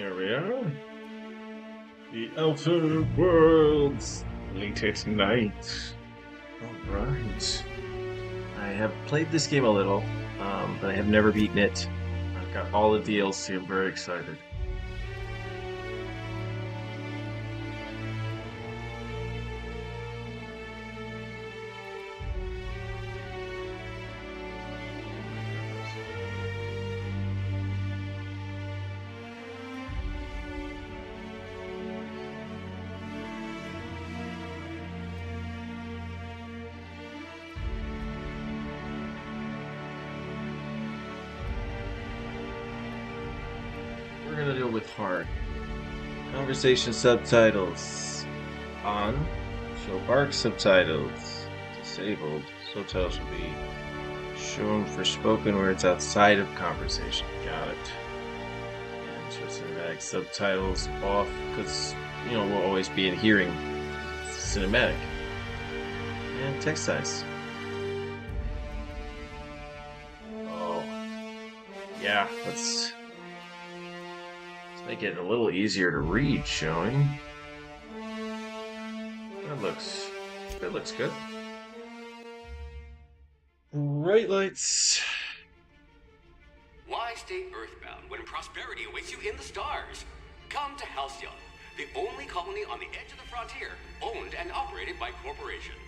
There we are. The Outer Worlds late at night. Alright. I have played this game a little, but I have never beaten it. I've got all the DLC. I'm very excited. We're gonna deal with hard. Conversation subtitles. On. Show bark subtitles. Disabled. Subtitles will be shown for spoken words outside of conversation. Got it. And show cinematic subtitles off because, we'll always be in hearing cinematic. And text size. Oh. Yeah, let's make it a little easier to read, showing. That looks good. Bright lights. Why stay earthbound when prosperity awaits you in the stars? Come to Halcyon, the only colony on the edge of the frontier, owned and operated by corporations.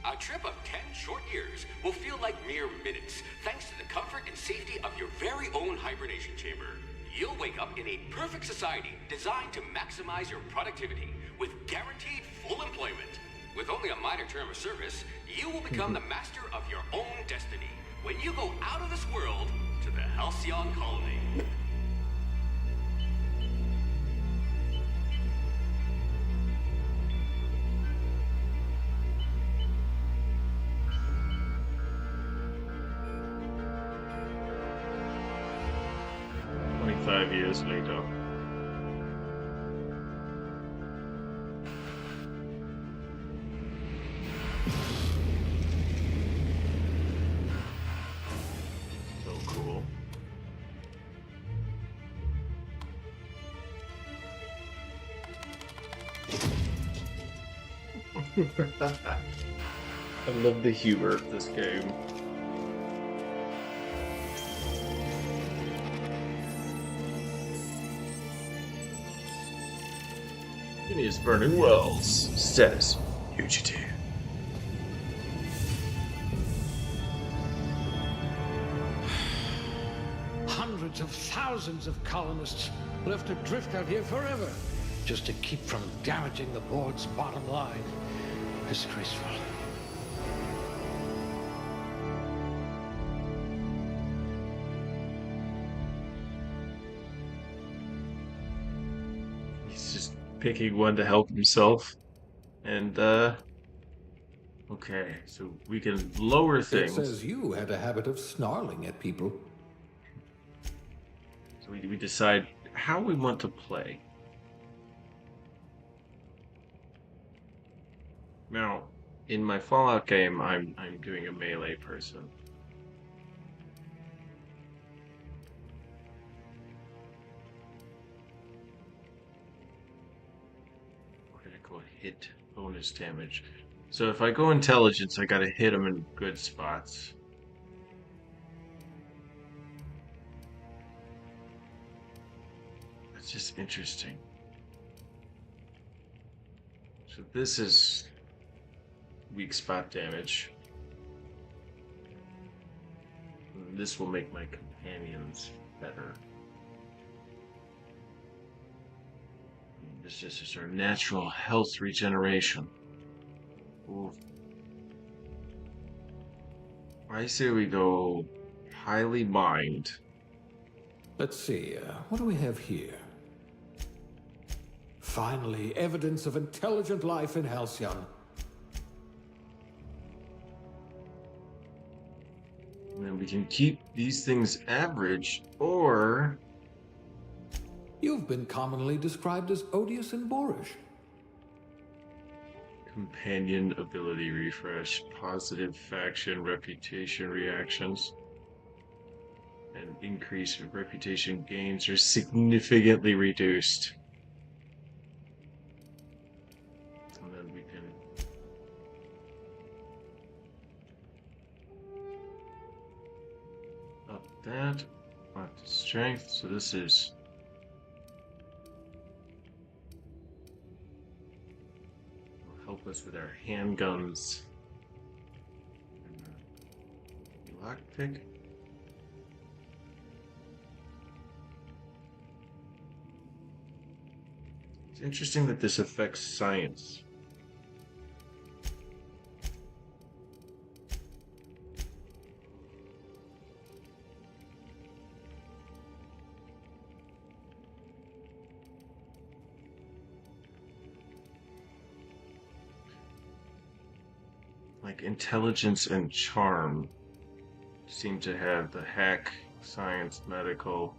A trip of 10 short years will feel like mere minutes, thanks to the comfort and safety of your very own hibernation chamber. You'll wake up in a perfect society designed to maximize your productivity with guaranteed full employment. With only a minor term of service, you will become the master of your own destiny when you go out of this world to the Halcyon colony. Years later. So cool. I love the humor of this game. Phineas Vernon Wells says fugitive. Hundreds of thousands of colonists will have to drift out here forever just to keep from damaging the board's bottom line. Disgraceful. He's just picking one to help himself. And, okay, so we can lower things. It says you had a habit of snarling at people. So we decide how we want to play. Now, in my Fallout game, I'm doing a melee person. Critical hit bonus damage. So if I go intelligence, I gotta hit them in good spots. That's just interesting. So this is weak spot damage. This will make my companions better. This is just our natural health regeneration. Ooh. I say we go highly bind. Let's see, what do we have here? Finally, evidence of intelligent life in Halcyon. And then we can keep these things average, or... You've been commonly described as odious and boorish. Companion ability refresh, positive faction reputation reactions. and increase of reputation gains are significantly reduced. And then we can up that, up to strength. So this is will help us with our handguns. Lockpick. It's interesting that this affects science. Like intelligence and charm seem to have the hack, science, medical.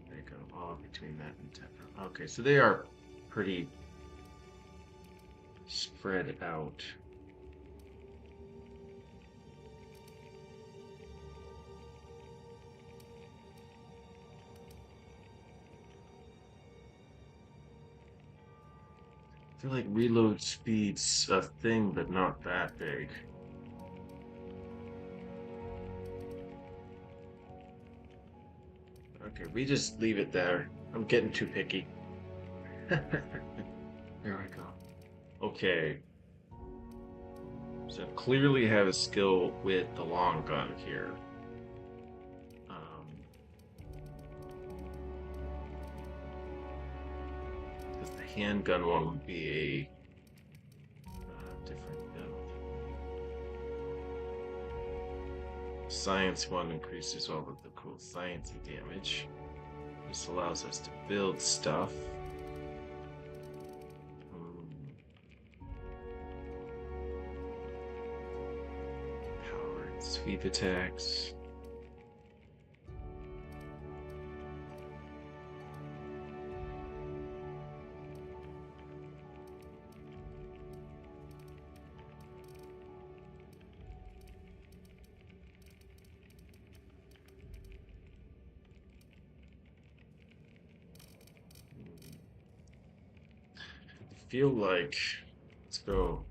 They go all between that and temper. Okay, so they are pretty spread out. I feel like reload speed's a thing, but not that big. Okay, we just leave it there. I'm getting too picky. There we go. Okay. So clearly have a skill with the long gun here. Because the handgun one would be a different build. Science one increases all of the cool sciencey damage. This allows us to build stuff. Powered sweep attacks. Feel like let's go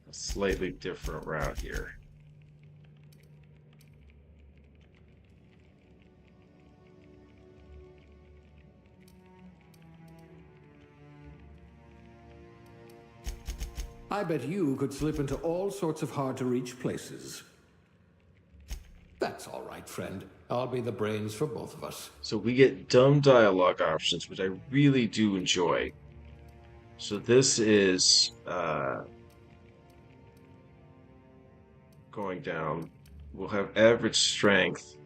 a slightly different route here. I bet you could slip into all sorts of hard-to-reach places. That's all right, friend. I'll be the brains for both of us. So we get dumb dialogue options, which I really do enjoy. So this is going down. We'll have average strength.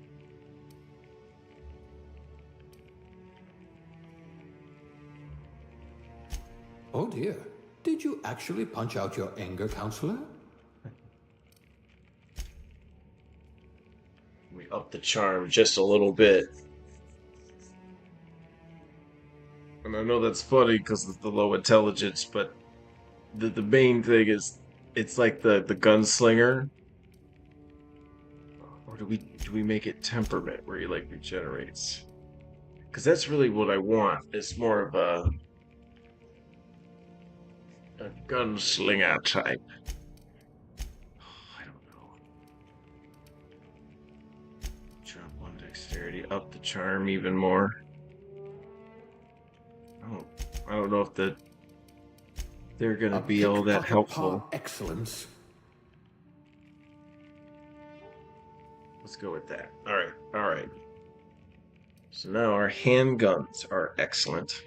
Oh dear. Did you actually punch out your anger counselor? We up the charm just a little bit. And I know that's funny because of the low intelligence, but the main thing is it's like the gunslinger. Or do we make it temperament where he like regenerates? Because that's really what I want. It's more of a gunslinger type. I don't know. Drop one dexterity, up the charm even more. I don't know if they're gonna be all that helpful. Excellence. Let's go with that. All right. So now our handguns are excellent.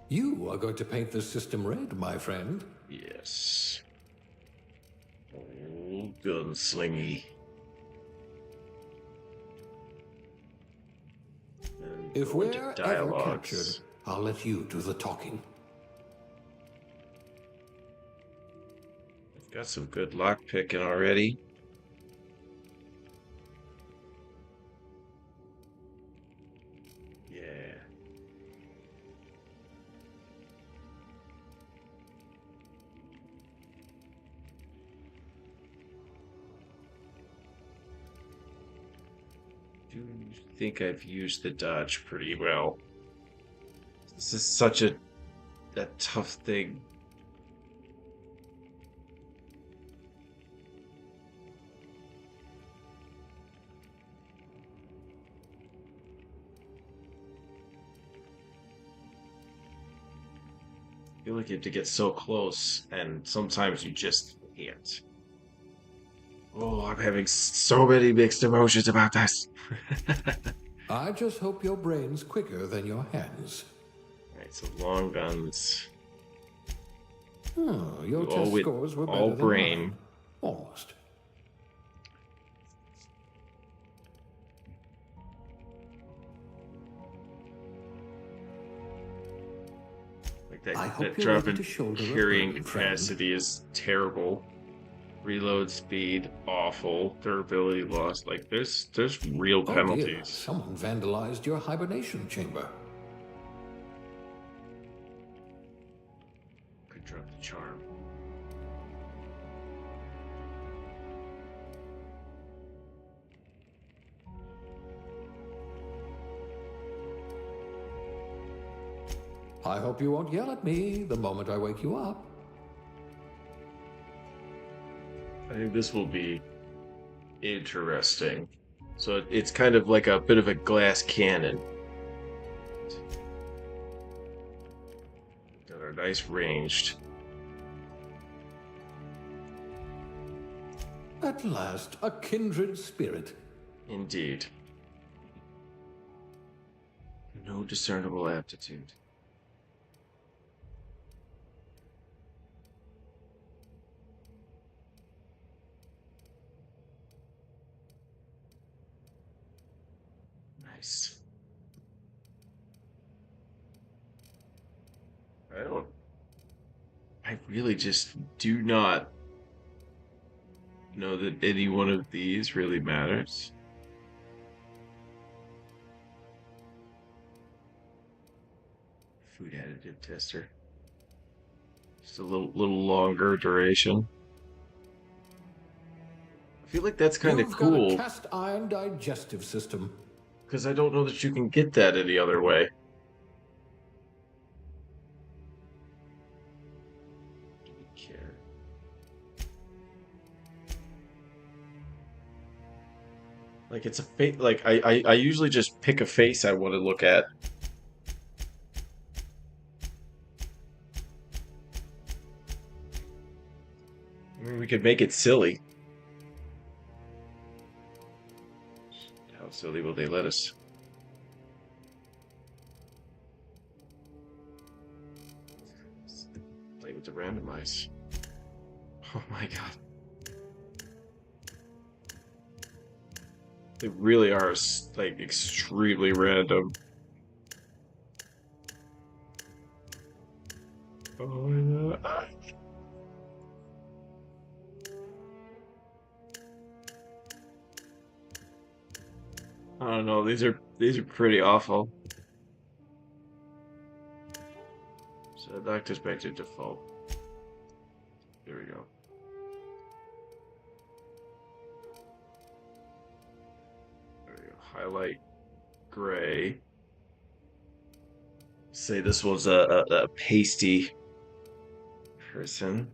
You are going to paint the system red, my friend. Yes. Oh, gunslingy. If we're ever captured, I'll let you do the talking. I've got some good lockpicking already. Yeah. do think I've used the dodge pretty well. This is such a tough thing. I feel like you have to get so close, and sometimes you just can't. Oh, I'm having so many mixed emotions about this. I just hope your brain's quicker than your hands. Alright, so long guns. Oh, your All test with- scores were better all than brain. mine. Almost. Like that, I hope that you're drop ready in to shoulder a carrying burden, friend. capacity is terrible. Reload speed, awful. Durability lost. Like there's real Oh dear, penalties. someone vandalized your hibernation chamber. Could drop the charm. I hope you won't yell at me the moment I wake you up. I think this will be interesting. So it's kind of like a bit of a glass cannon. That are nice ranged. At last, a kindred spirit. Indeed. No discernible aptitude. Nice. I really just do not know that any one of these really matters. Food additive tester. Just a little longer duration. I feel like that's kind of You've got a cool cast iron digestive system. because I don't know that you can get that any other way. Do we care? Like it's a face. Like I usually just pick a face I want to look at. I mean, we could make it silly. How silly will they let us? Play with the randomize. Oh my god. They really are like extremely random. Oh yeah. I don't know. These are pretty awful. So doctor's back to default. There we go. There we go. Highlight gray. Say this was a pasty person.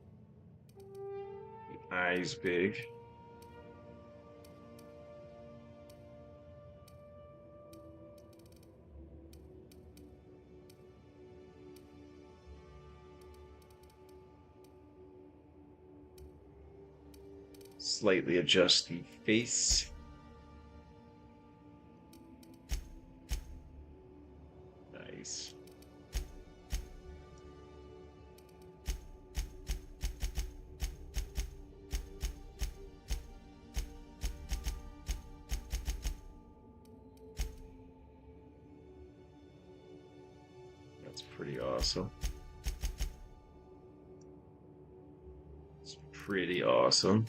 Eyes big. Slightly adjust the face. Nice. That's pretty awesome. It's pretty awesome.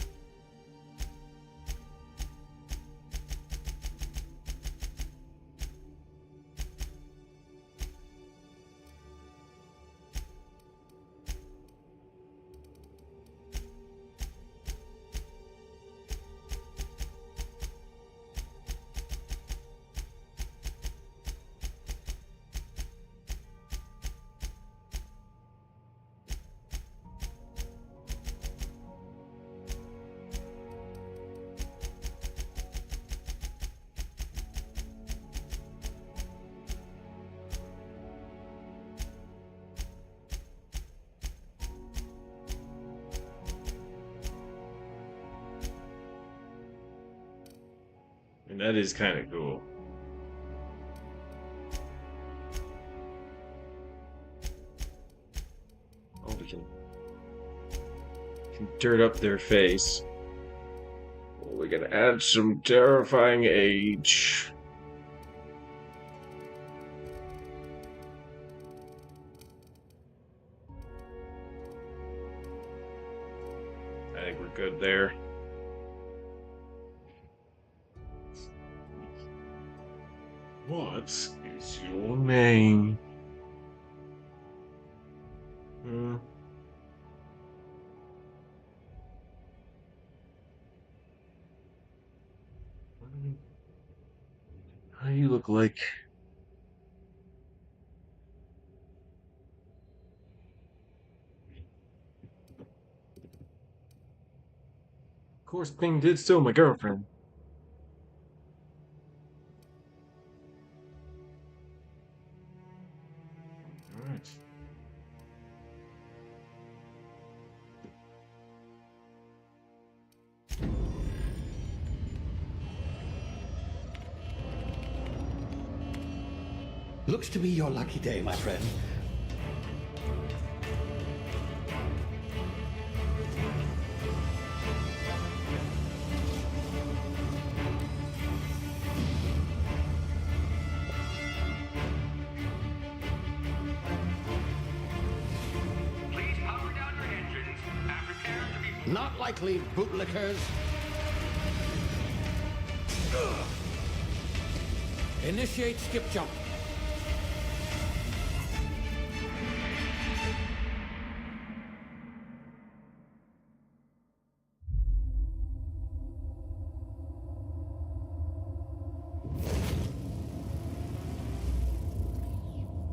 And that is kind of cool. Oh, we can dirt up their face. Oh, we're gonna add some terrifying age. I think we're good there. What is your name? How do you look like? Of course, Ping did steal my girlfriend. Alright. Looks to be your lucky day, my friend. Please power down your engines and prepare to be... Not likely, bootlickers. Initiate skip jump.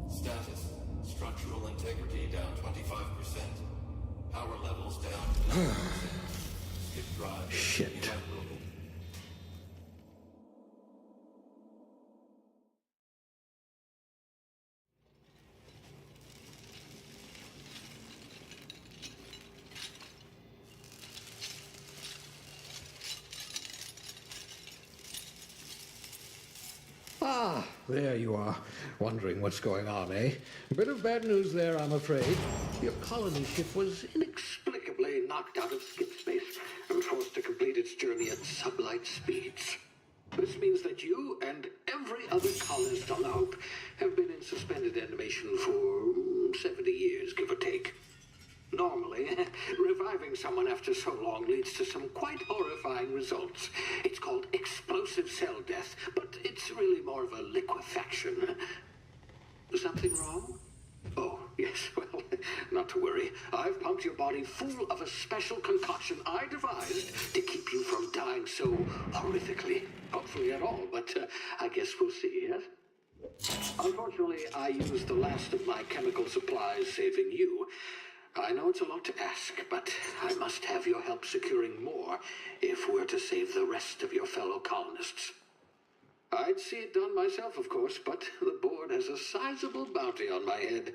Status. Structural integrity down 25%. Power levels down 11%. Skip drive. Shit. Inoperable. Ah, there you are. Wondering what's going on, eh? A bit of bad news there, I'm afraid. Your colony ship was inexplicably knocked out of skip space and forced to complete its journey at sublight speeds. This means that you and every other colonist on the Hope have been in suspended animation for 70 years, give or take. Normally, reviving someone after so long leads to some quite horrifying results. It's called explosive cell death, but it's really more of a liquefaction. Something wrong? Oh, yes, well, not to worry. I've pumped your body full of a special concoction I devised to keep you from dying so horrifically. Hopefully at all, but I guess we'll see, yes? Unfortunately, I used the last of my chemical supplies saving you. I know it's a lot to ask, but I must have your help securing more if we're to save the rest of your fellow colonists. I'd see it done myself, of course, but the board has a sizable bounty on my head.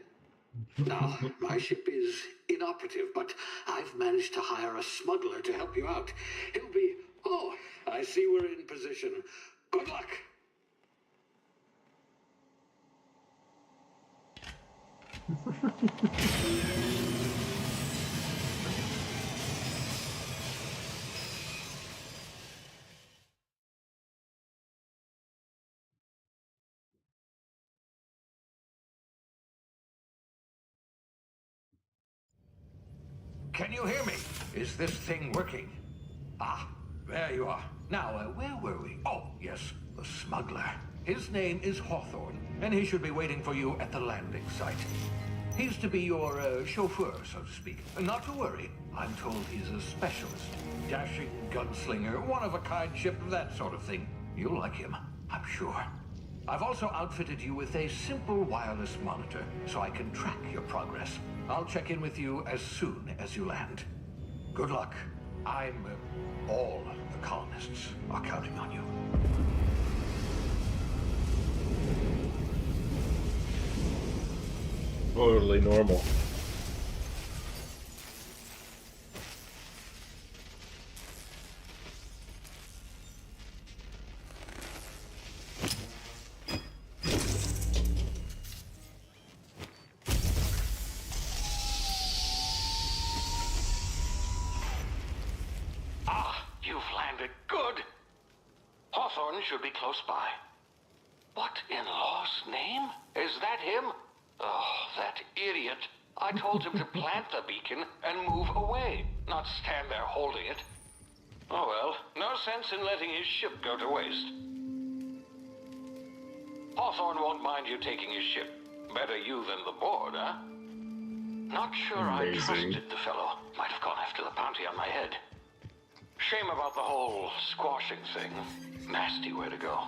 Now, my ship is inoperative, but I've managed to hire a smuggler to help you out. He'll be... Oh, I see we're in position. Good luck! Can you hear me? Is this thing working? Ah, there you are. Now, where were we? Oh, yes, the smuggler. His name is Hawthorne, and he should be waiting for you at the landing site. He's to be your chauffeur, so to speak. Not to worry. I'm told he's a specialist. Dashing gunslinger, one-of-a-kind ship, that sort of thing. You'll like him, I'm sure. I've also outfitted you with a simple wireless monitor, so I can track your progress. I'll check in with you as soon as you land. Good luck. All the colonists are counting on you. Totally normal. Hawthorne should be close by. What in law's name? Is that him? Oh, that idiot. I told him to plant the beacon and move away, not stand there holding it. Oh well, no sense in letting his ship go to waste. Hawthorne won't mind you taking his ship. Better you than the board, huh? Not sure I trusted the fellow. Might have gone after the bounty on my head. Shame about the whole squashing thing. Nasty way to go.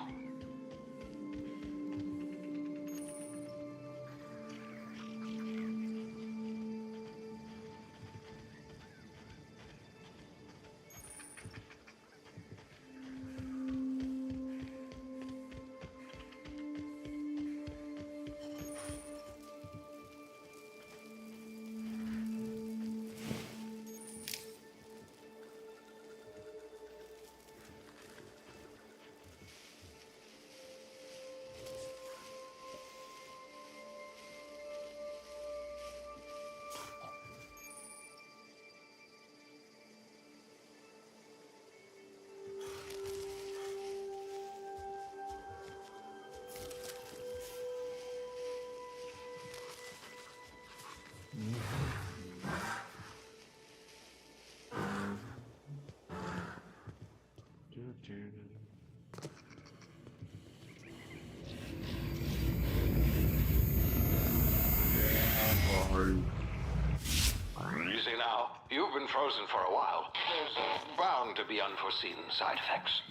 Easy now. You've been frozen for a while. There's bound to be unforeseen side effects.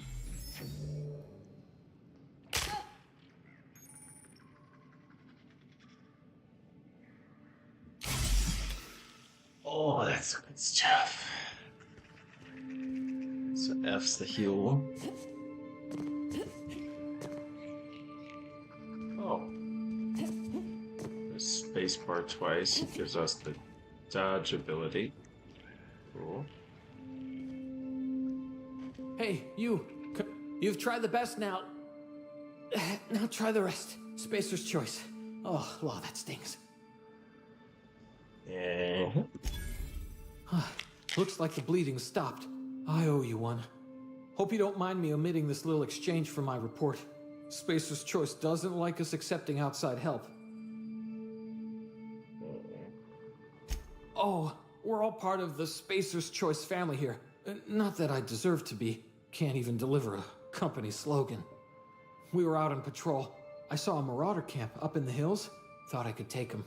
Oh, that's good stuff. So F's the heal. Oh. The space bar twice gives us the dodge ability. Cool. Hey, you. You've tried the best now. Now try the rest. Spacer's choice. Oh, wow, that stings. Yeah. Looks like the bleeding stopped. I owe you one. Hope you don't mind me omitting this little exchange from my report. Spacer's choice doesn't like us accepting outside help. Oh, we're all part of the Spacer's Choice family here. Not that I deserve to be. Can't even deliver a company slogan. We were out on patrol. I saw a marauder camp up in the hills. Thought I could take him.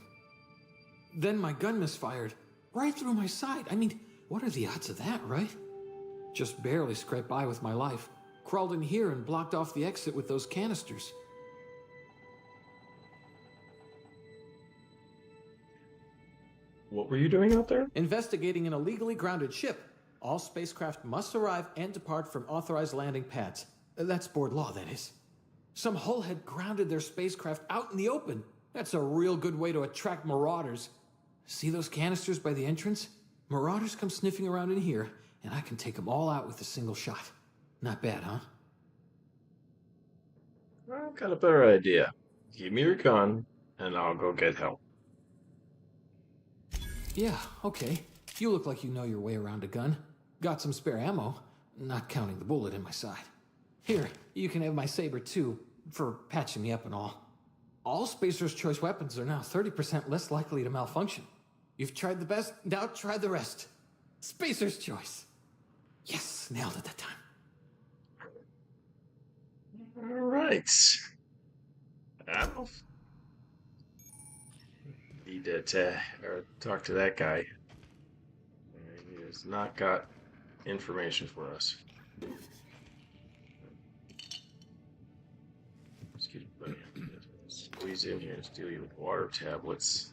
Then my gun misfired. Right through my side. I mean, what are the odds of that, right? Just barely scraped by with my life. Crawled in here and blocked off the exit with those canisters. What were you doing out there? Investigating an illegally grounded ship. All spacecraft must arrive and depart from authorized landing pads. That's board law, that is. Some hull had grounded their spacecraft out in the open. That's a real good way to attract marauders. See those canisters by the entrance? Marauders come sniffing around in here, and I can take them all out with a single shot. Not bad, huh? I've got a better idea. Give me your gun, and I'll go get help. Yeah, okay. You look like you know your way around a gun. Got some spare ammo, not counting the bullet in my side. Here, you can have my saber too, for patching me up and all. All Spacer's Choice weapons are now 30% less likely to malfunction. You've tried the best, now try the rest. Spacer's Choice. Yes, nailed it that time. All right. I'll need to talk to that guy. He has not got information for us. Excuse me. Squeeze in here and steal you with water tablets.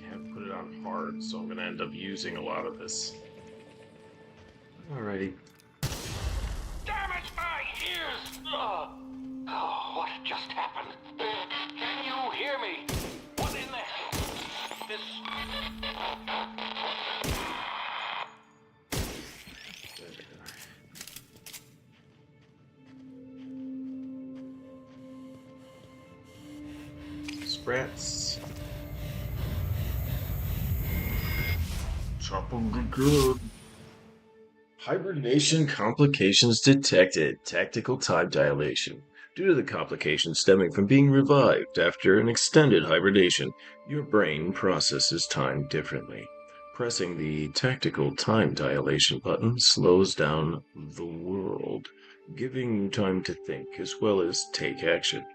Can't put it on hard, so I'm gonna end up using a lot of this. Alrighty. Damage my ears! Oh, what just happened? Can you hear me? What in the hell? This... Sprats. Chop 'em good. Hibernation complications detected. Tactical time dilation. Due to the complications stemming from being revived after an extended hibernation, your brain processes time differently. Pressing the tactical time dilation button slows down the world, giving you time to think as well as take action.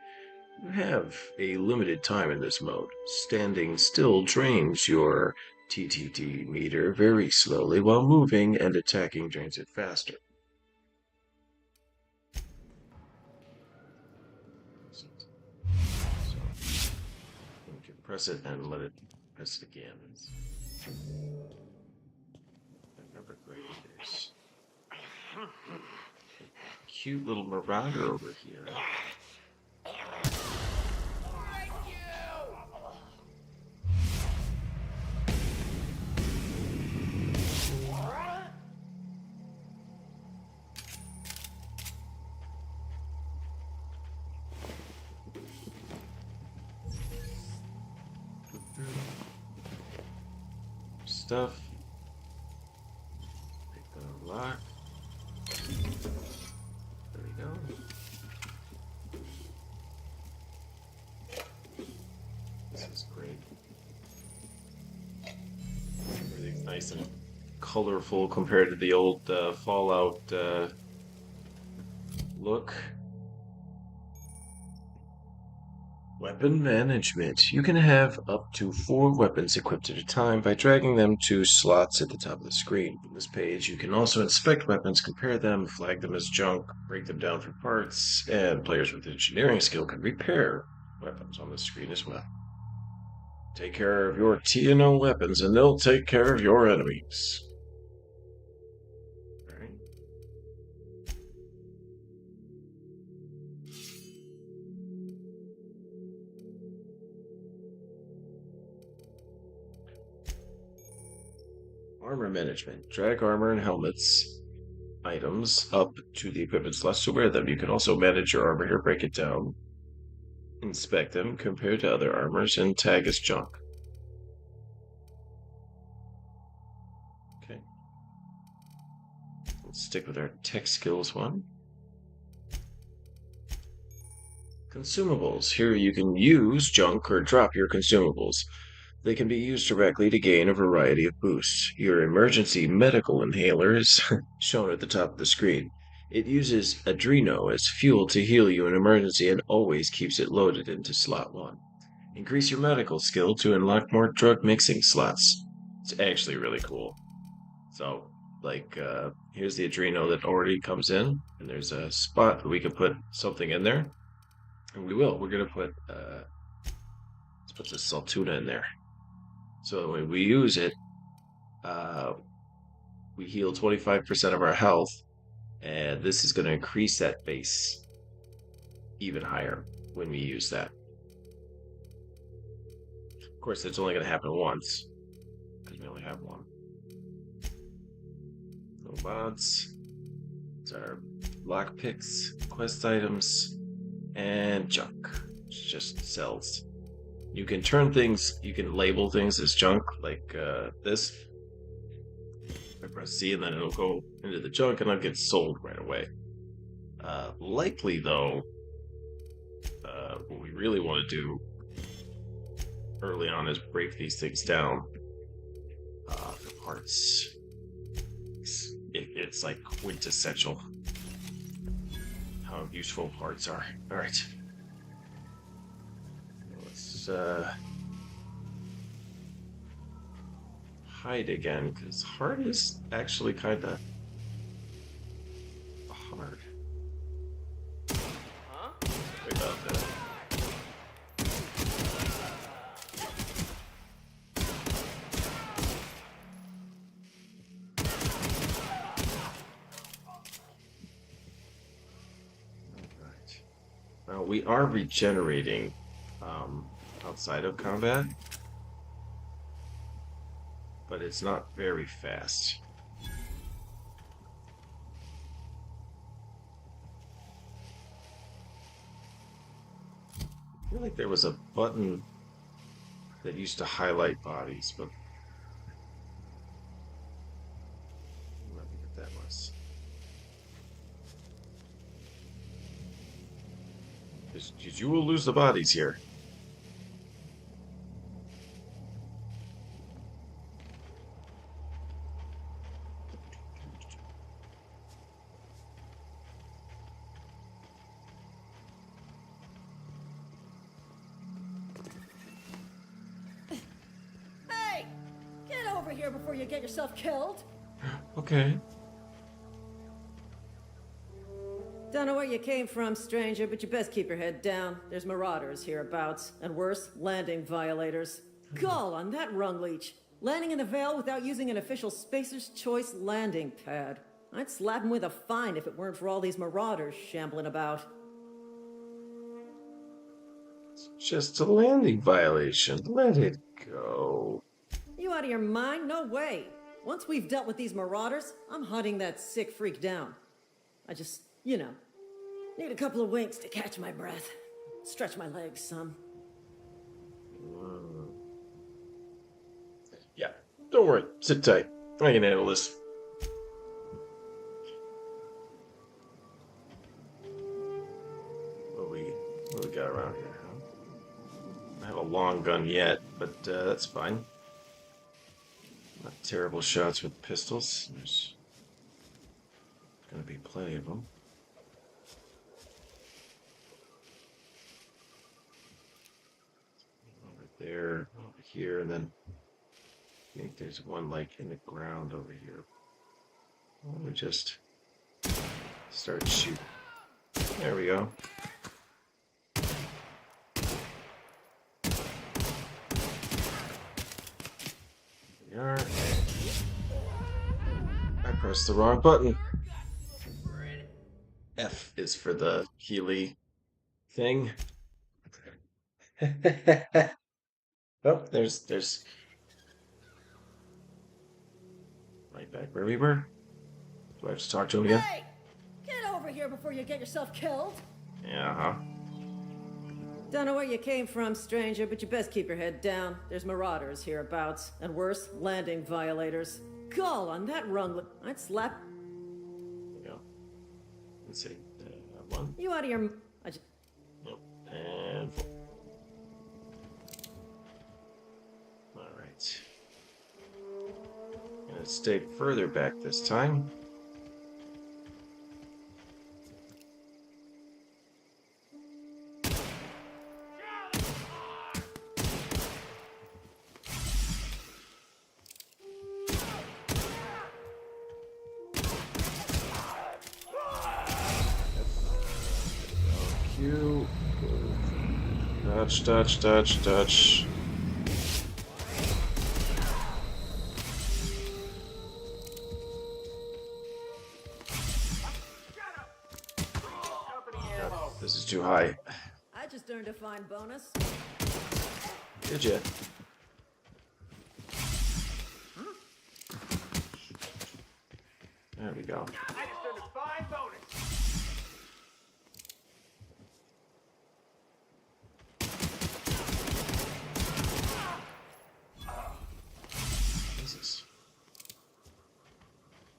You have a limited time in this mode. Standing still drains your TTD meter very slowly, while moving and attacking drains it faster. So you can press it and let it press it again. Remember graders. Cute little marauder over here. Stuff. Pick the lock. There we go. This is great. Everything's nice and colorful compared to the old Fallout look. Weapon management. You can have up to 4 weapons equipped at a time by dragging them to slots at the top of the screen. On this page, you can also inspect weapons, compare them, flag them as junk, break them down for parts, and players with engineering skill can repair weapons on the screen as well. Take care of your TNO weapons, and they'll take care of your enemies. Alright. Armor management. Drag armor and helmets items up to the equipment slots to wear them. You can also manage your armor here, break it down, inspect them, compare to other armors, and tag as junk. Okay. Let's stick with our tech skills one. Consumables. Here you can use junk or drop your consumables. They can be used directly to gain a variety of boosts. Your emergency medical inhaler is shown at the top of the screen. It uses Adreno as fuel to heal you in emergency and always keeps it loaded into slot 1. Increase your medical skill to unlock more drug mixing slots. It's actually really cool. So, here's the Adreno that already comes in, and there's a spot that we can put something in there. And we will. We're going to put, let's put the Saltuna in there. So when we use it, we heal 25% of our health, and this is going to increase that base even higher when we use that. Of course, it's only going to happen once, because we only have one. No mods. It's our lockpicks, quest items, and junk. It's just cells. You can turn things, you can label things as junk, like this. I press C and then it'll go into the junk and it'll get sold right away. Likely, though, what we really want to do early on is break these things down for parts. It's like quintessential how useful parts are. Alright. Let's hide again, because hard is actually kind of hard. Huh? Sorry about that. Alright. Now we are regenerating outside of combat, but it's not very fast. I feel like there was a button that used to highlight bodies, but Because you will lose the bodies here. Hey! Get over here before you get yourself killed! Okay. Don't know where you came from, stranger, but you best keep your head down. There's marauders hereabouts, and worse, landing violators. Gall on that rung leech. Landing in the Vale without using an official Spacer's Choice landing pad. I'd slap him with a fine if it weren't for all these marauders shambling about. Just a landing violation. Let it go. You out of your mind? No way. Once we've dealt with these marauders, I'm hunting that sick freak down. I just, need a couple of winks to catch my breath. Stretch my legs some. Yeah, don't worry. Sit tight. I can handle this. What we got around here, huh? I have a long gun yet, but that's fine. Not terrible shots with pistols. There's gonna be plenty of them. Over there, over here, and then I think there's one like in the ground over here. Why don't we just start shooting? There we go. There we are. I pressed the wrong button. F is for the Healy thing. Oh, there's right back where we were. Do I have to talk to him again? Hey! Get over here before you get yourself killed! Yeah, huh? Don't know where you came from, stranger, but you best keep your head down. There's marauders hereabouts, and worse, landing violators. Gall on that rung. I'd slap. There we go. Let's see. One. You out of your. I just. Nope. And four. All right. Gonna stay further back this time. Q. Dodge. This is too high. I just earned a fine bonus. Did ya? There we go. I just earned a fine bonus. Jesus.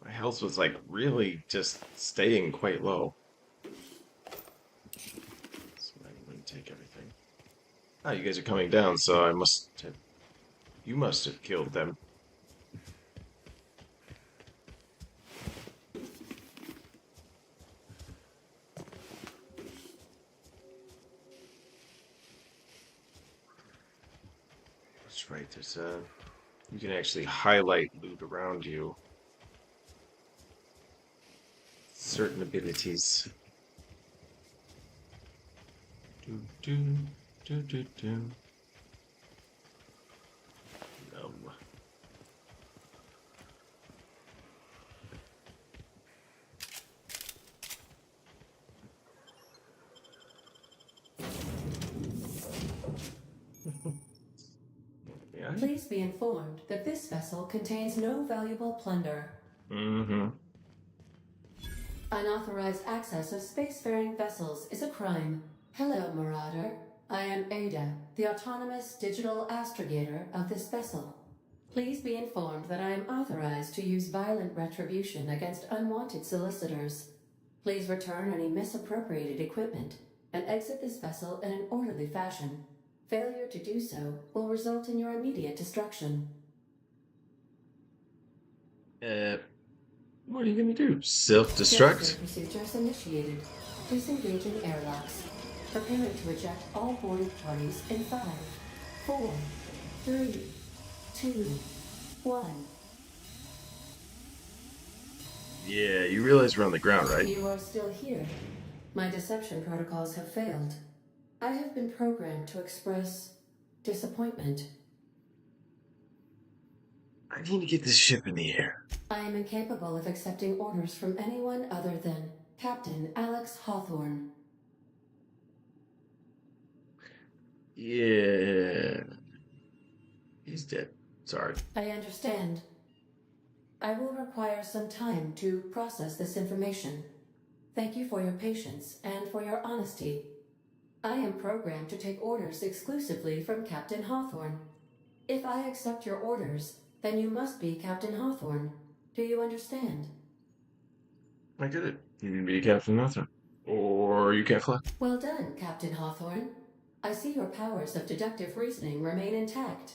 My health was like really just staying quite low. So I wouldn't take everything. Ah, you guys are coming down, so I must have. You must have killed them. That's right, there's you can actually highlight loot around you. Certain abilities. Do. No. Yeah. Please be informed that this vessel contains no valuable plunder. Mm-hmm. Unauthorized access of spacefaring vessels is a crime. Hello, Marauder. I am Ada, the autonomous digital astrogator of this vessel. Please be informed that I am authorized to use violent retribution against unwanted solicitors. Please return any misappropriated equipment. and exit this vessel in an orderly fashion. Failure to do so will result in your immediate destruction. What are you gonna do? Self-destruct? Jetstream procedures initiated. Disengaging airlocks. Preparing to eject all boarding parties in 5, 4, 3, 2, 1. Yeah, you realize we're on the ground, right? You are still here. My deception protocols have failed. I have been programmed to express disappointment. I need to get this ship in the air. I am incapable of accepting orders from anyone other than Captain Alex Hawthorne. Yeah. He's dead. Sorry. I understand. I will require some time to process this information. Thank you for your patience and for your honesty. I am programmed to take orders exclusively from Captain Hawthorne. If I accept your orders, then you must be Captain Hawthorne. Do you understand? I get it. You can be Captain Nothing. Or you can't fly. Well done, Captain Hawthorne. I see your powers of deductive reasoning remain intact.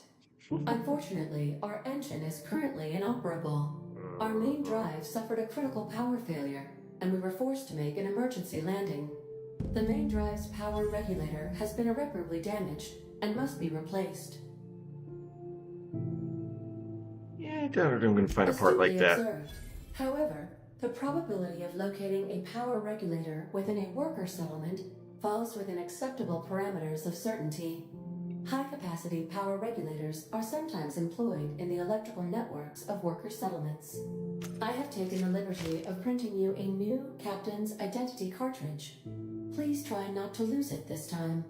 Unfortunately, our engine is currently inoperable. Our main drive suffered a critical power failure, and we were forced to make an emergency landing. The main drive's power regulator has been irreparably damaged and must be replaced. Yeah, I doubt I'm gonna find a part like that. Observed. However, the probability of locating a power regulator within a worker settlement falls within acceptable parameters of certainty. High-capacity power regulators are sometimes employed in the electrical networks of worker settlements. I have taken the liberty of printing you a new Captain's Identity cartridge. Please try not to lose it this time.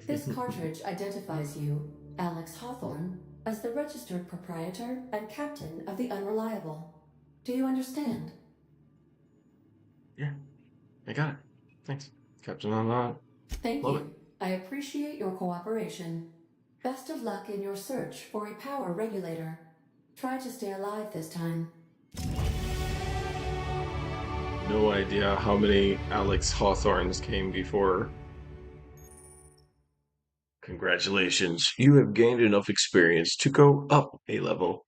This cartridge identifies you, Alex Hawthorne, as the registered proprietor and captain of the Unreliable. Do you understand? Yeah, I got it. Thanks. Captain Unlock. Thank Love you. it. I appreciate your cooperation. Best of luck in your search for a power regulator. Try to stay alive this time. No idea how many Alex Hawthorns came before. Congratulations, you have gained enough experience to go up a level.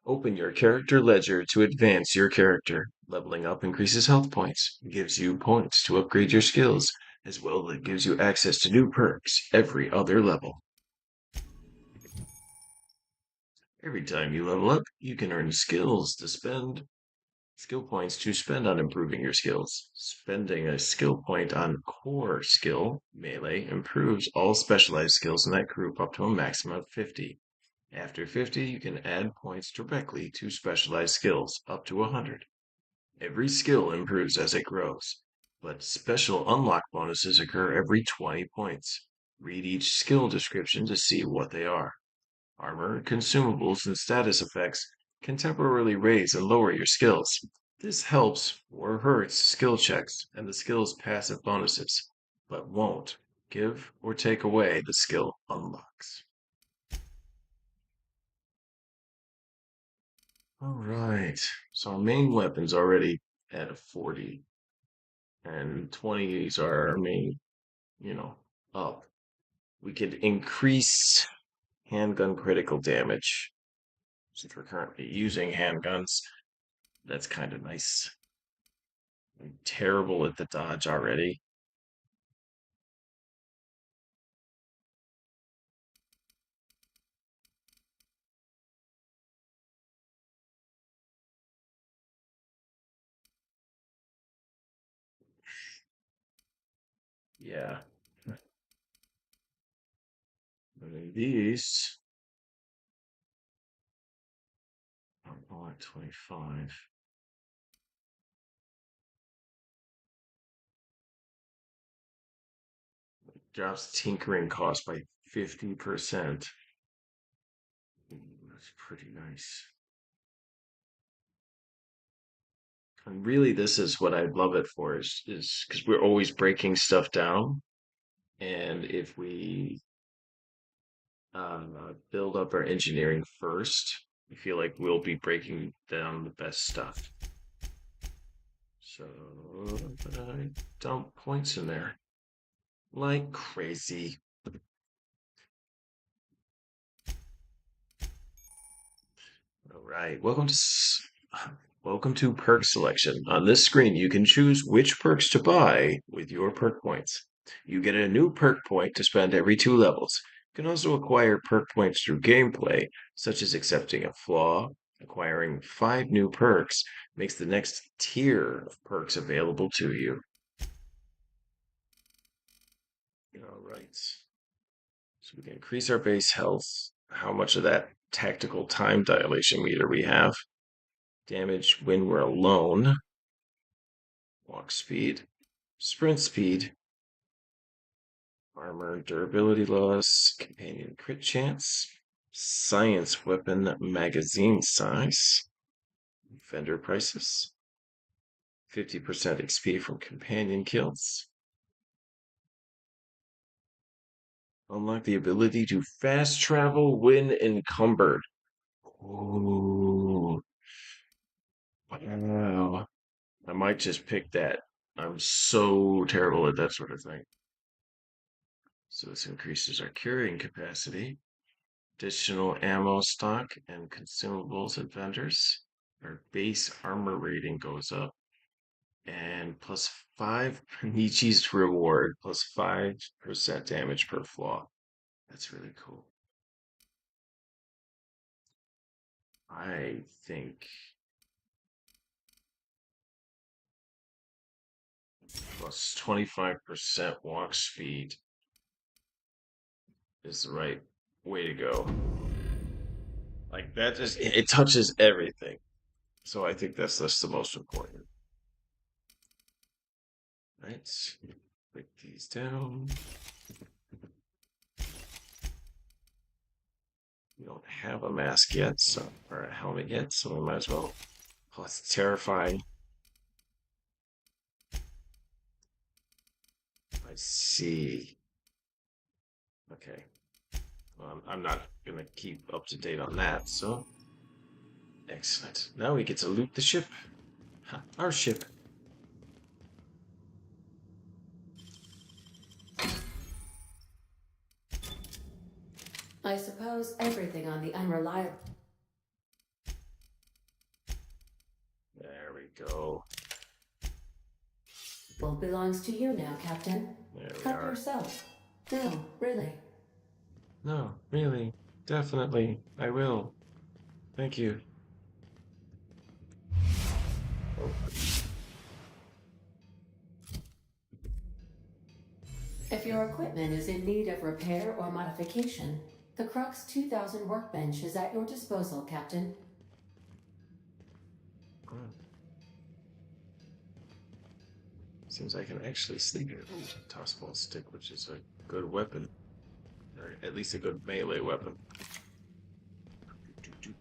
Open your character ledger to advance your character. Leveling up increases health points, gives you points to upgrade your skills, as well as it gives you access to new perks every other level. Every time you level up, you can earn skill points to spend on improving your skills. Spending a skill point on core skill, melee, improves all specialized skills in that group up to a maximum of 50. After 50, you can add points directly to specialized skills up to 100. Every skill improves as it grows, but special unlock bonuses occur every 20 points. Read each skill description to see what they are. Armor, consumables, and status effects can temporarily raise and lower your skills. This helps or hurts skill checks and the skill's passive bonuses, but won't give or take away the skill unlocks. Alright, so our main weapon's already at a 40, and 20s are our main, up. We could increase handgun critical damage, since we're currently using handguns. That's kind of nice. I'm terrible at the dodge already. Yeah. I mean, these are all at 25. Drops tinkering cost by 50%. That's pretty nice. And really, this is what I'd love it for is because we're always breaking stuff down, and if we build up our engineering first, I feel like we'll be breaking down the best stuff. So I dump points in there. like crazy. All right, welcome to perk selection. On this screen, you can choose which perks to buy with your perk points. You get a new perk point to spend every 2 levels. You can also acquire perk points through gameplay, such as accepting a flaw. Acquiring 5 new perks makes the next tier of perks available to you. All right. So we can increase our base health. How much of that tactical time dilation meter we have? Damage when we're alone. Walk speed. Sprint speed. Armor durability loss. Companion crit chance. Science weapon magazine size. Vendor prices. 50% XP from companion kills. Unlock the ability to fast travel when encumbered. Ooh. Wow. I might just pick that. I'm so terrible at that sort of thing. So this increases our carrying capacity. Additional ammo stock and consumables at vendors. Our base armor rating goes up. And plus 5 Nietzsche's reward, plus 5% damage per flaw. That's really cool. I think plus 25% walk speed is the right way to go. Like that just it touches everything. So I think that's the most important. Right. Click these down. We don't have a mask yet, so or a helmet yet, so we might as well. Oh, it's terrifying. I see. Okay. Well, I'm not gonna keep up to date on that, so excellent. Now we get to loot the ship. Our ship. I suppose everything on the unreliable There we go. belongs to you now, Captain. There we Help are. yourself. No, really. No, really. Definitely. I will. Thank you. If your equipment is in need of repair or modification, the Crux 2000 workbench is at your disposal, Captain. Seems I can actually sneak a tossball stick, which is a good weapon. Or at least a good melee weapon.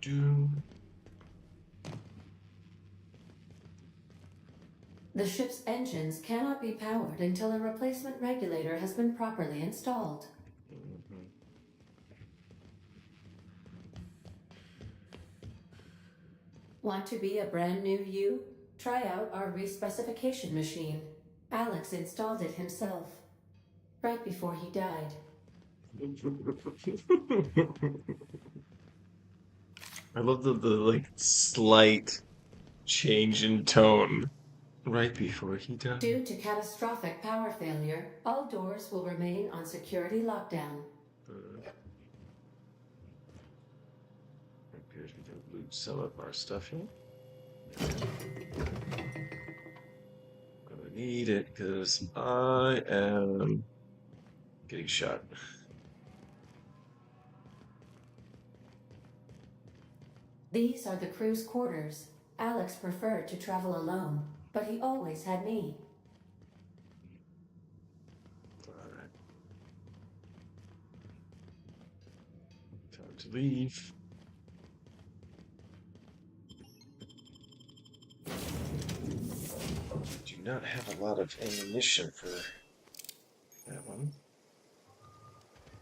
Do. The ship's engines cannot be powered until a replacement regulator has been properly installed. Want to be a brand new you? Try out our respecification machine. Alex installed it himself, right before he died. I love the like slight change in tone right before he died. Due to catastrophic power failure, all doors will remain on security lockdown. Appears we can loot some of our stuff here. Gonna need it because I am getting shot. These are the crew's quarters. Alex preferred to travel alone, but he always had me. Alright. Time to leave. Do not have a lot of ammunition for that one.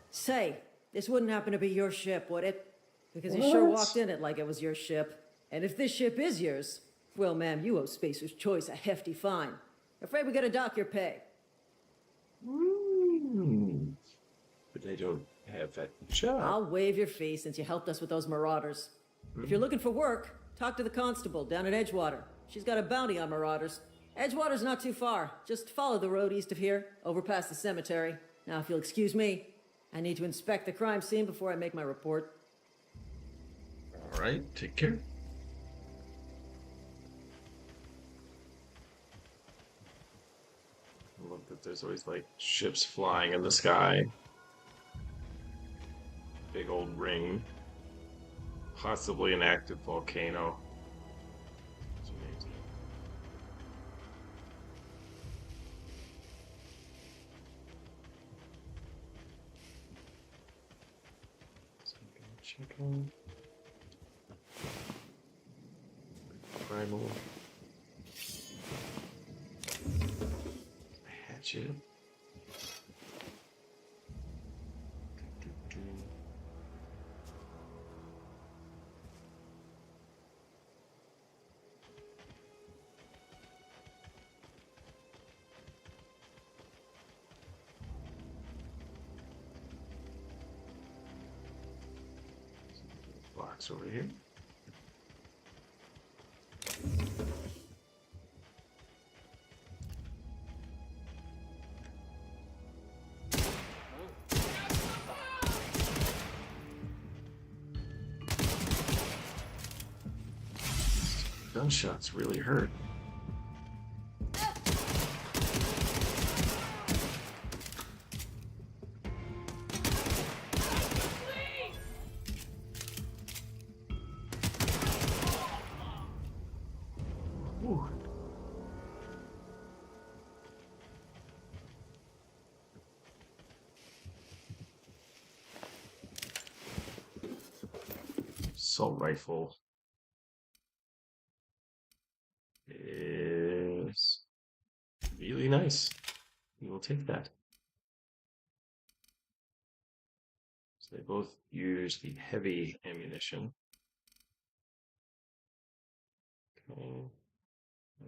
Say, this wouldn't happen to be your ship, would it? Because you sure walked in it like it was your ship. And if this ship is yours, well, ma'am, you owe Spacer's Choice a hefty fine. Afraid we gotta dock your pay. Woo. I don't have that job. I'll waive your fee since you helped us with those marauders. If you're looking for work, talk to the constable down at Edgewater. She's got a bounty on marauders. Edgewater's not too far. Just follow the road east of here, over past the cemetery. Now, if you'll excuse me, I need to inspect the crime scene before I make my report. All right, take care. I love that there's always like ships flying in the sky. Big old ring. Possibly an active volcano. It's amazing. Chicken. Primal. Hatchet. Box over here. Gunshots really hurt. Ooh. Assault rifle is really nice. We will take that. So they both use the heavy ammunition. Okay.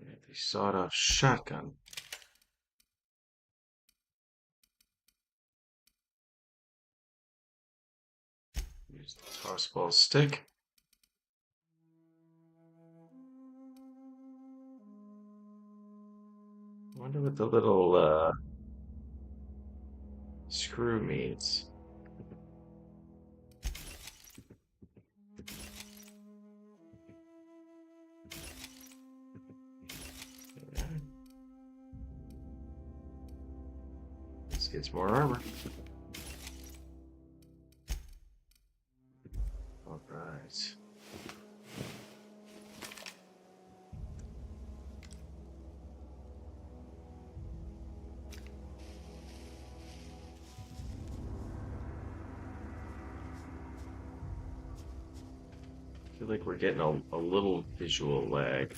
We have the sawed-off shotgun. Use the tossball stick. I wonder what the little screw means. This gets more armor. All right. I feel like we're getting a little visual lag.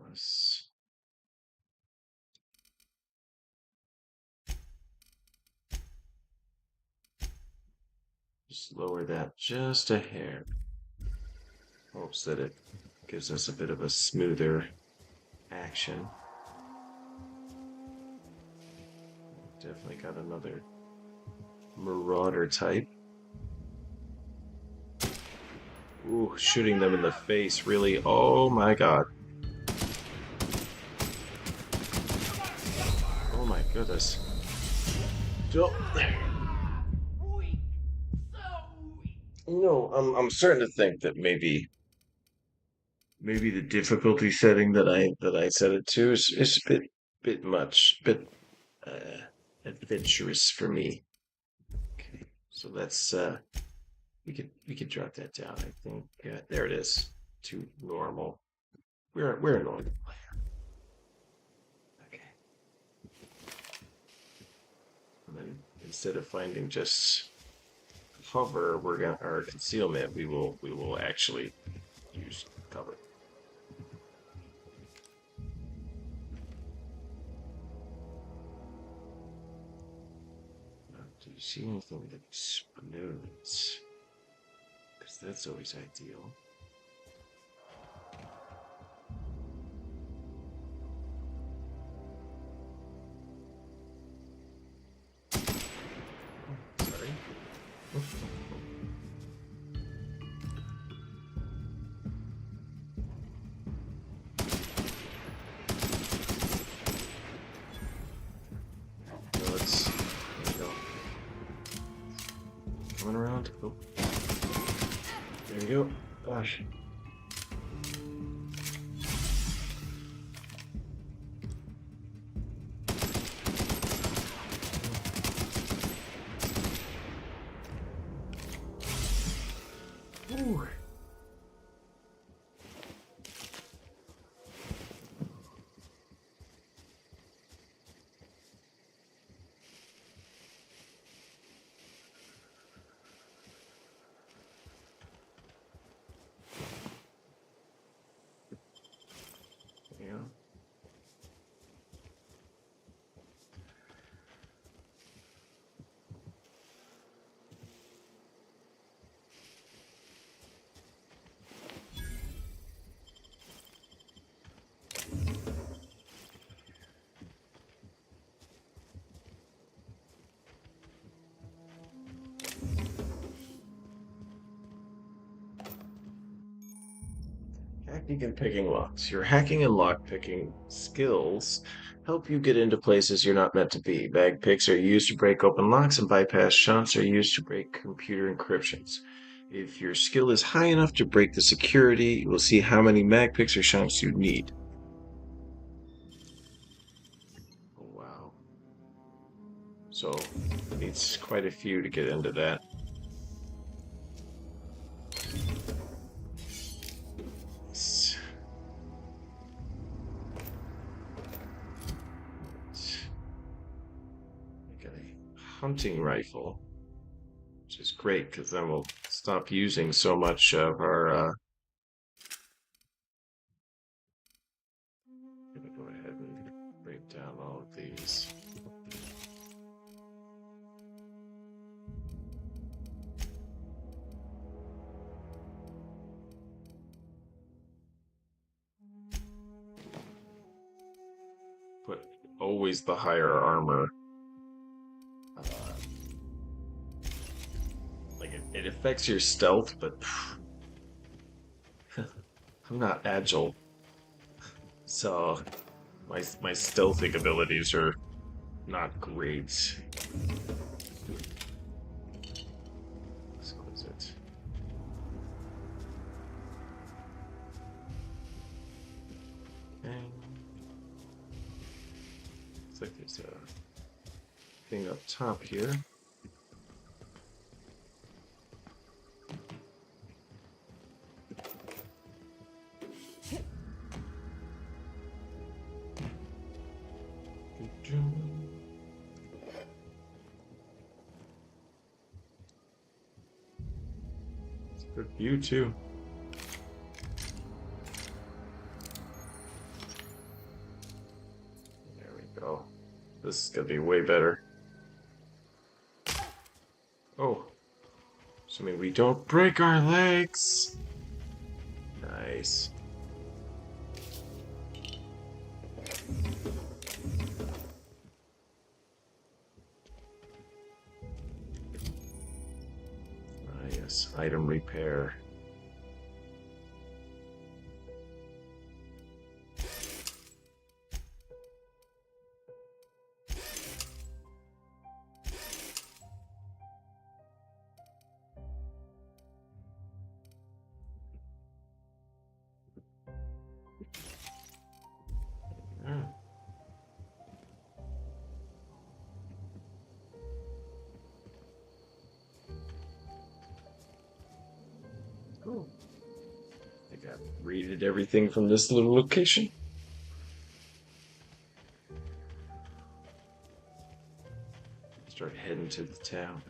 Let's just lower that just a hair. Hopes that it gives us a bit of a smoother action. Definitely got another marauder type. Ooh, shooting them in the face, really. Oh my god. Oh my goodness. No, I'm starting to think that maybe the difficulty setting that I set it to is a bit much, uh adventurous for me. Okay, so let's we could drop that down. I think there it is to normal. We're a normal player. Okay. And then instead of finding just cover, our concealment. We will actually use cover. Do you see anything that explodes? Because that's always ideal. Oh. There you go. Gosh. Ooh. Yeah. Hacking and picking locks. Your hacking and lockpicking skills help you get into places you're not meant to be. Bag picks are used to break open locks, and bypass shunts are used to break computer encryptions. If your skill is high enough to break the security, you will see how many mag picks or shunts you need. Oh, wow. So, it needs quite a few to get into that. Got a hunting rifle, which is great because then we'll stop using so much of our. Gonna go ahead and break down all of these. But always the higher armor. Like it affects your stealth, but I'm not agile, so my stealthing abilities are not great. Exquisite. Okay. Looks like there's a thing up top here. It's a good view too. There we go. This is gonna be way better. Oh, assuming we don't break our legs. Nice. Yes, item repair. Ah. Cool. I think I've raided everything from this little location. Start heading to the town.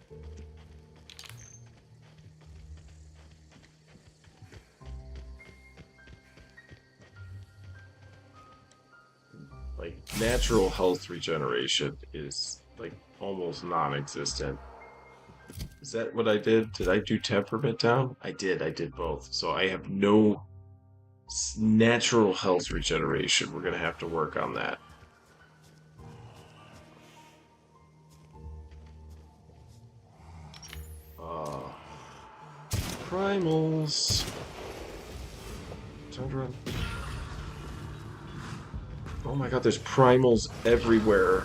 Like, natural health regeneration is, like, almost non-existent. Is that what I did? Did I do temperament down? I did both. So I have no natural health regeneration. We're gonna have to work on that. Primals. Time to run. Oh my god, there's primals everywhere.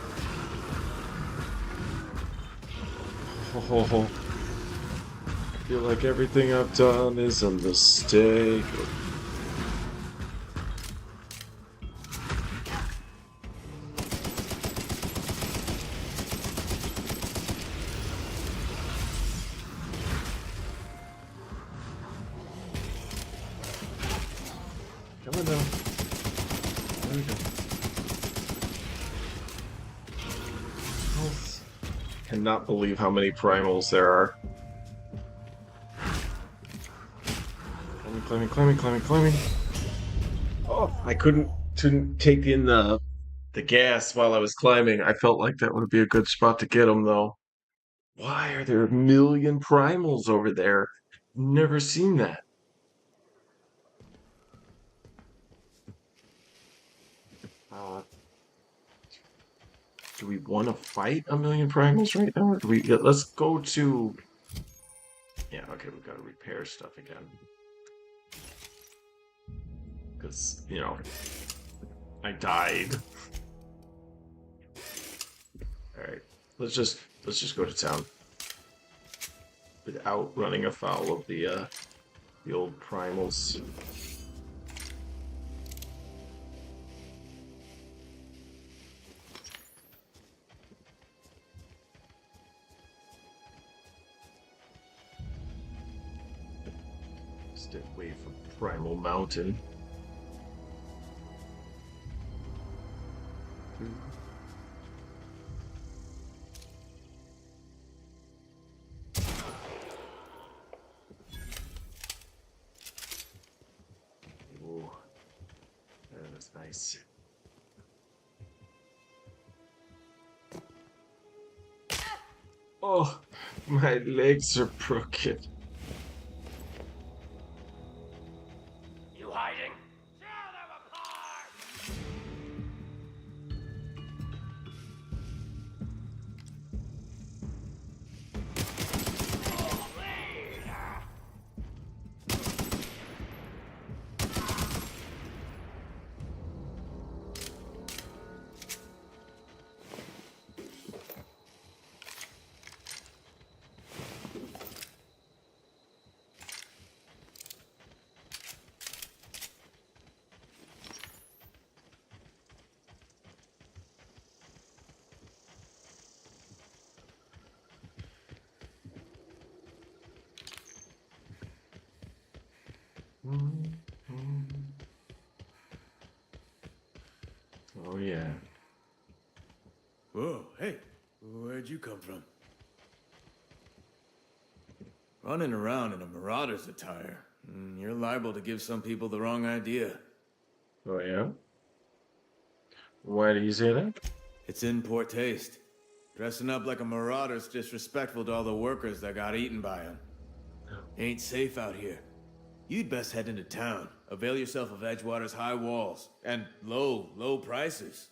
Oh. feel like everything I've done is a mistake. Come on now. There we go. Cannot believe how many primals there are. Climbing. Oh, I couldn't take in the gas while I was climbing. I felt like that would be a good spot to get them, though. Why are there a million primals over there? Never seen that. Uh, do we want to fight a million primals right now? Or do we? Let's go to. Yeah, okay, we've got to repair stuff again. Because, you know, I died. Alright, let's just go to town. Without running afoul of the old primals. Stay away from Primal Mountain. Ooh, that was nice. Oh, my legs are broken. You hiding? Show them apart! Oh yeah. Whoa, hey, where'd you come from? Running around in a Marauder's attire. You're liable to give some people the wrong idea. Oh yeah? Why do you say that? It's in poor taste. Dressing up like a Marauder's disrespectful to all the workers that got eaten by him. Ain't safe out here. You'd best head into town. Avail yourself of Edgewater's high walls and low prices.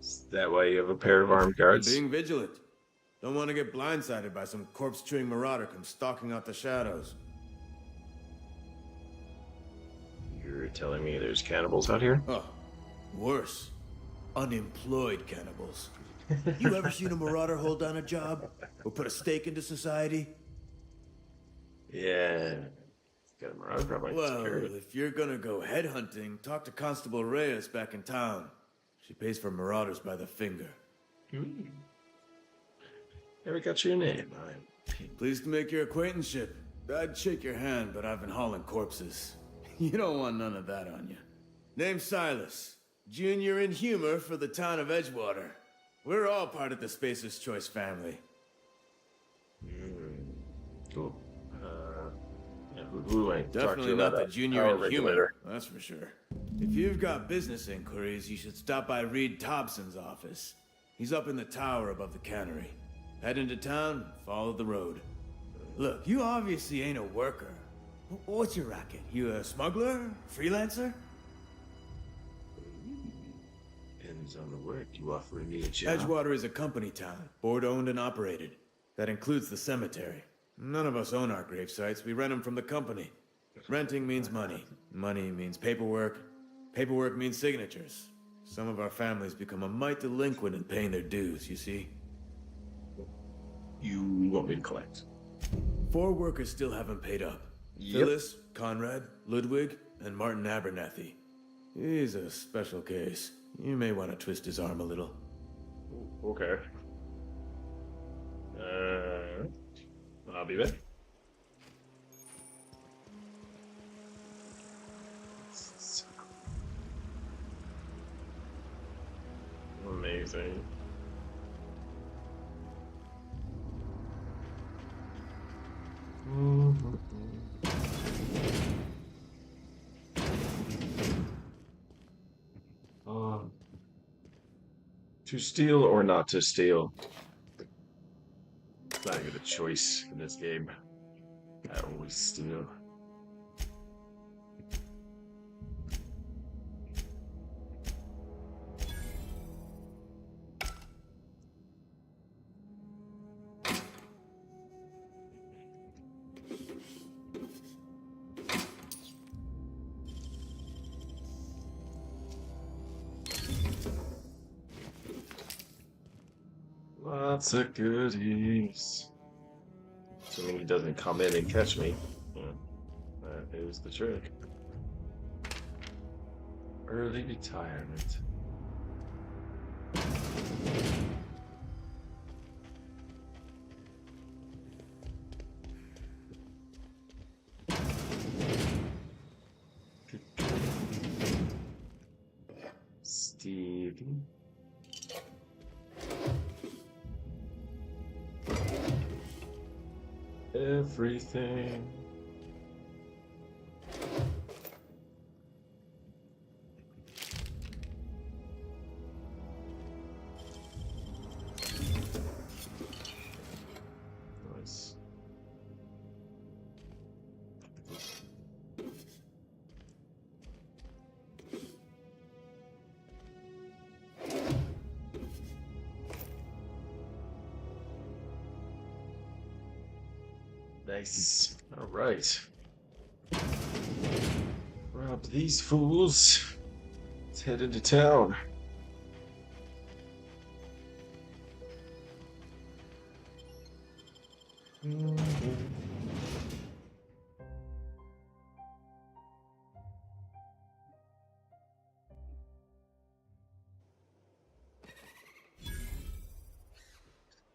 Is that why you have a pair of armed guards? Being vigilant. Don't want to get blindsided by some corpse-chewing marauder come stalking out the shadows. You're telling me there's cannibals out here? Oh, worse. Unemployed cannibals. You ever seen a marauder hold down a job? Or put a stake into society? Yeah. Got a marauder probably. Well, if you're gonna go headhunting, talk to Constable Reyes back in town. She pays for marauders by the finger. Never got your name. Pleased to make your acquaintanceship. I'd shake your hand, but I've been hauling corpses. You don't want none of that on you. Name's Silas. Junior in humor for the town of Edgewater. We're all part of the Spacer's Choice family. Cool. Who ain't Definitely not the junior in humor, that's for sure. If you've got business inquiries, you should stop by Reed Thompson's office. He's up in the tower above the cannery. Head into town, follow the road. Look, you obviously ain't a worker. What's your racket? You a smuggler? Freelancer? Depends on the work. You offering me a job? Edgewater is a company town, board-owned and operated. That includes the cemetery. None of us own our grave sites. We rent them from the company. Renting means money. Money means paperwork. Paperwork means signatures. Some of our families become a mite delinquent in paying their dues, you see? You want me to collect? 4 workers still haven't paid up. Yep. Phyllis, Conrad, Ludwig, and Martin Abernathy. He's a special case. You may want to twist his arm a little. Okay. I'll be back. Amazing. To steal or not to steal? It's not even a choice in this game. I always steal. Lots of goodies. Assuming he doesn't come in and catch me. Yeah, that is the trick. Early retirement. Stevie. Everything. Nice. Nice. All right. Rob these fools. Let's head into town.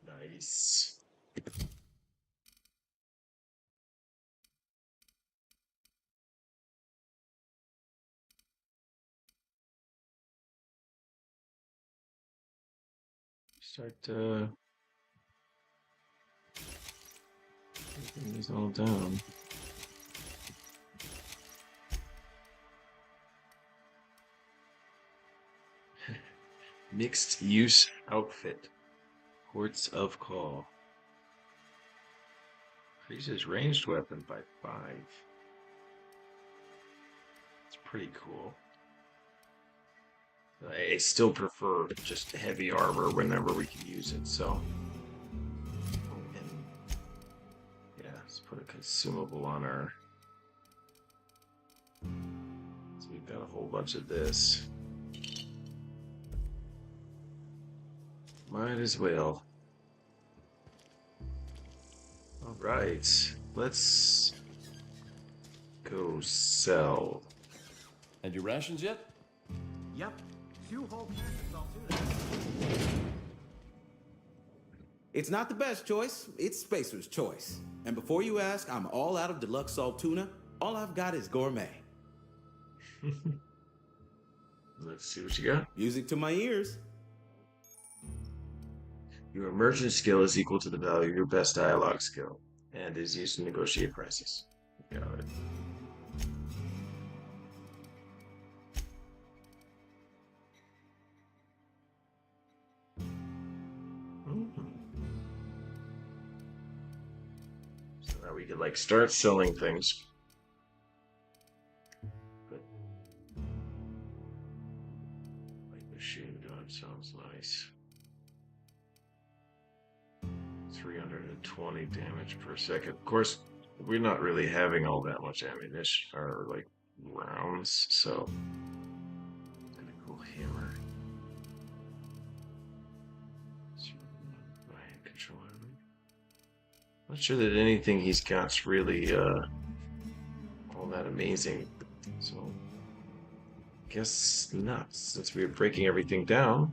Nice. Start taking these all down. Mixed use outfit. Courts of Call. Increases ranged weapon by 5. It's pretty cool. I still prefer just heavy armor whenever we can use it, so. And yeah, let's put a consumable on our. So we've got a whole bunch of this. Might as well. Alright, let's go sell. And your rations yet? Yep. 2 whole cans of saltuna. It's not the best choice, it's Spacer's choice. And before you ask, I'm all out of deluxe salt tuna. All I've got is gourmet. Let's see what you got. Music to my ears. Your merchant skill is equal to the value of your best dialogue skill, and is used to negotiate prices. Got it. So now we could like start selling things. Good. Like machine gun sounds nice. 320 damage per second. Of course, we're not really having all that much ammunition or like rounds, so kind of cool hammer. Not sure that anything he's got's really all that amazing. So guess not, since we are breaking everything down.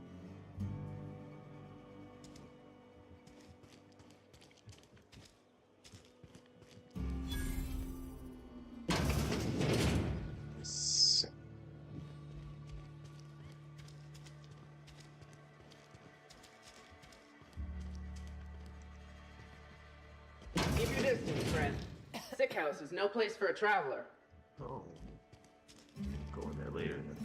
Keep your distance, friend. Sick house is no place for a traveler. Oh. Go in there later then.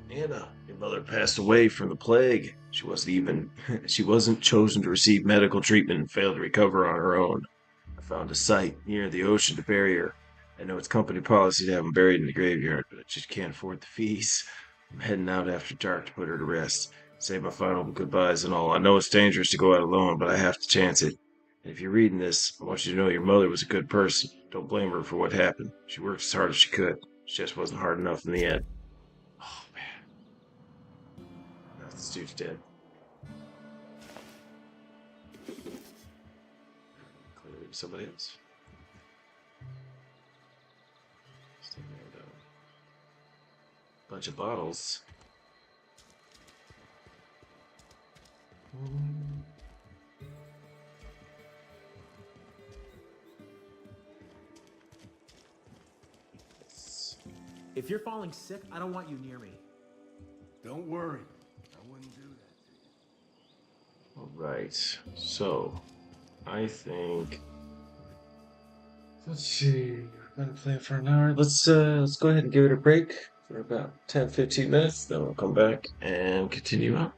Anna, your mother passed away from the plague. She wasn't chosen to receive medical treatment and failed to recover on her own. I found a site near the ocean to bury her. I know it's company policy to have them buried in the graveyard, but I just can't afford the fees. I'm heading out after dark to put her to rest. Say my final goodbyes and all. I know it's dangerous to go out alone, but I have to chance it. And if you're reading this, I want you to know your mother was a good person. Don't blame her for what happened. She worked as hard as she could. She just wasn't hard enough in the end. Oh, man. Now this dude's dead. Clearly somebody else. Bunch of bottles. If you're falling sick, I don't want you near me. Don't worry. I wouldn't do that to you. Alright, so I think let's see, we've been playing for an hour. Let's go ahead and give it a break for about 10-15 minutes, then we'll come back and continue on.